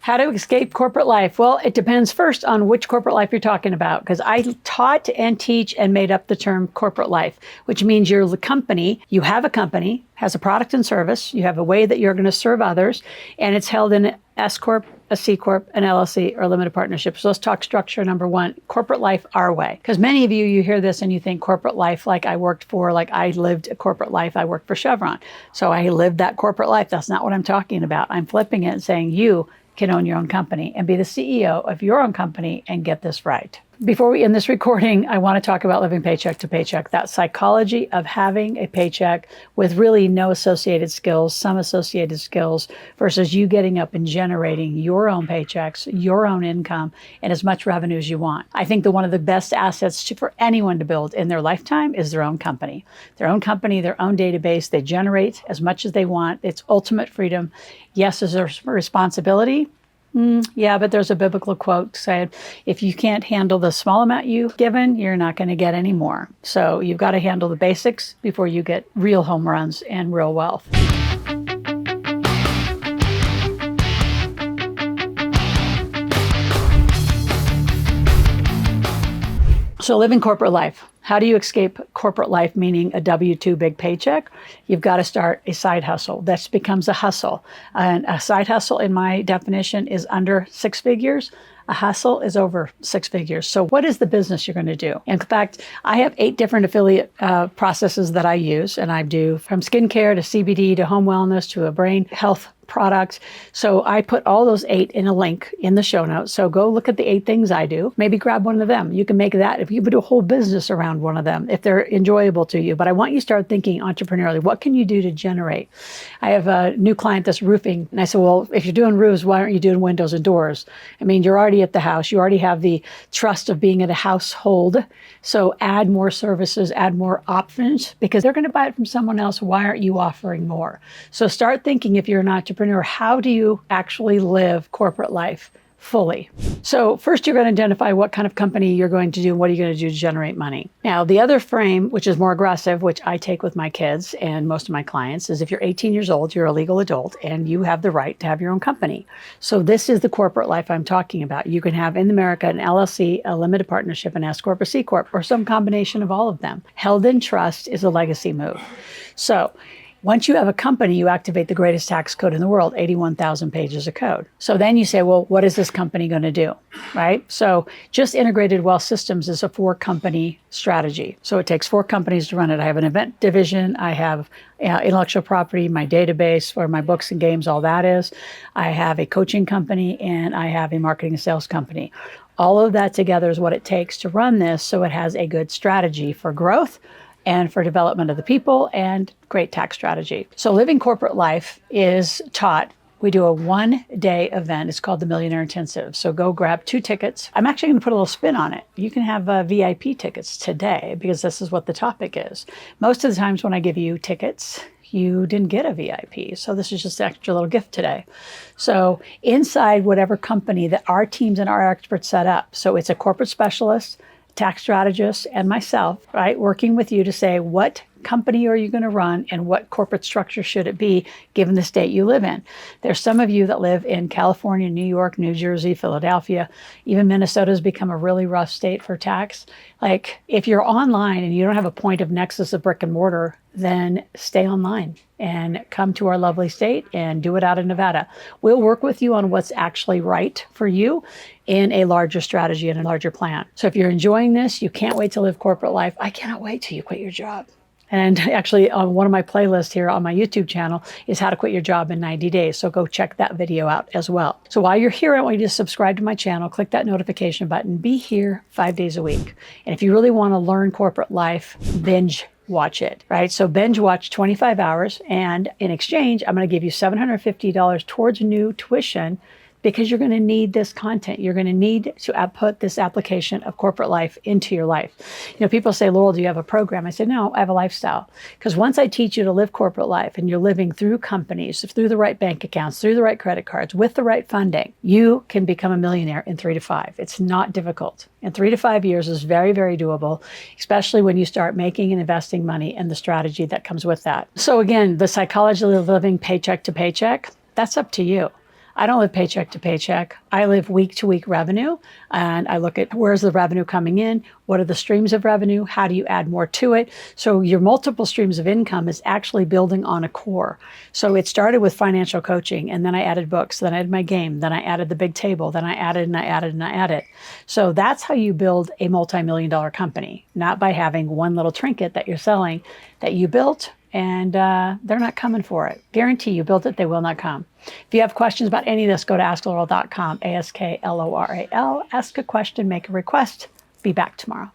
How to escape corporate life? Well, it depends first on which corporate life you're talking about, because I taught and teach and made up the term corporate life, which means you're the company, you have a company, has a product and service, you have a way that you're going to serve others, and it's held in an S Corp, a C Corp, an LLC, or a limited partnership. So let's talk structure number one, corporate life our way. Because many of you hear this and you think corporate life like I worked for, like I lived a corporate life, I worked for Chevron. So I lived that corporate life. That's not what I'm talking about. I'm flipping it and saying you can own your own company and be the CEO of your own company and get this right. Before we end this recording, I want to talk about living paycheck to paycheck, that psychology of having a paycheck with really no associated skills, some associated skills, versus you getting up and generating your own paychecks, your own income, and as much revenue as you want. I think that one of the best assets for anyone to build in their lifetime is their own company. Their own company, their own database. They generate as much as they want. It's ultimate freedom. Yes, is there responsibility? Yeah, but there's a biblical quote saying, if you can't handle the small amount you've given, you're not going to get any more. So you've got to handle the basics before you get real home runs and real wealth. So living corporate life. How do you escape corporate life, meaning a W-2 big paycheck? You've got to start a side hustle. That becomes a hustle. And a side hustle, in my definition, is under 6 figures. A hustle is over 6 figures. So what is the business you're going to do? In fact, I have 8 different affiliate processes that I use, and I do from skincare to CBD to home wellness to a brain health product. So I put all those 8 in a link in the show notes. So go look at the 8 things I do. Maybe grab one of them. You can make that, if you do a whole business around one of them, if they're enjoyable to you. But I want you to start thinking entrepreneurially. What can you do to generate? I have a new client that's roofing. And I said, well, if you're doing roofs, why aren't you doing windows and doors? I mean, you're already at the house. You already have the trust of being at a household. So add more services, add more options, because they're going to buy it from someone else. Why aren't you offering more? So start thinking, if you're an entrepreneur, how do you actually live corporate life fully? So first, you're going to identify what kind of company you're going to do and what are you going to do to generate money. Now, the other frame, which is more aggressive, which I take with my kids and most of my clients, is if you're 18 years old, you're a legal adult and you have the right to have your own company. So this is the corporate life I'm talking about. You can have in America an LLC, a limited partnership, an S Corp, or C Corp, or some combination of all of them. Held in trust is a legacy move. So once you have a company, you activate the greatest tax code in the world, 81,000 pages of code. So then you say, well, what is this company going to do, right? So just integrated wealth systems is a 4-company strategy. So it takes 4 companies to run it. I have an event division. I have intellectual property, my database, where my books and games, all that is. I have a coaching company, and I have a marketing and sales company. All of that together is what it takes to run this, so it has a good strategy for growth and for development of the people and great tax strategy. So living corporate life is taught. We do a 1-day event. It's called the Millionaire Intensive. So go grab 2 tickets. I'm actually going to put a little spin on it. You can have VIP tickets today because this is what the topic is. Most of the times when I give you tickets, you didn't get a VIP. So this is just an extra little gift today. So inside whatever company that our teams and our experts set up. So it's a corporate specialist, tax strategist, and myself, right, working with you to say, what company are you going to run and what corporate structure should it be given the state you live in? There's some of you that live in California, New York, New Jersey, Philadelphia, even Minnesota has become a really rough state for tax. Like if you're online and you don't have a point of nexus of brick and mortar, then stay online and come to our lovely state and do it out of Nevada. We'll work with you on what's actually right for you in a larger strategy and a larger plan. So if you're enjoying this, you can't wait to live corporate life. I cannot wait till you quit your job. And actually on one of my playlists here on my YouTube channel is how to quit your job in 90 days. So go check that video out as well. So while you're here, I want you to subscribe to my channel, click that notification button, be here 5 days a week. And if you really want to learn corporate life, binge watch it, right? So binge watch 25 hours. And in exchange, I'm going to give you $750 towards new tuition, because you're going to need this content. You're going to need to put this application of corporate life into your life. You know, people say, Loral, do you have a program? I say, no, I have a lifestyle. Because once I teach you to live corporate life and you're living through companies, through the right bank accounts, through the right credit cards, with the right funding, you can become a millionaire in 3 to 5. It's not difficult. And 3 to 5 years is very, very doable, especially when you start making and investing money and the strategy that comes with that. So again, the psychology of living paycheck to paycheck, that's up to you. I don't live paycheck to paycheck. I live week to week revenue, and I look at where's the revenue coming in, what are the streams of revenue, how do you add more to it. So your multiple streams of income is actually building on a core. So it started with financial coaching, and then I added books, then I added my game, then I added the big table, then I added and I added and I added. So that's how you build a multi-million-dollar company, not by having one little trinket that you're selling that you built and they're not coming for it. Guarantee you built it, they will not come. If you have questions about any of this, go to askloral.com, ASKLORAL. Ask a question, make a request. Be back tomorrow.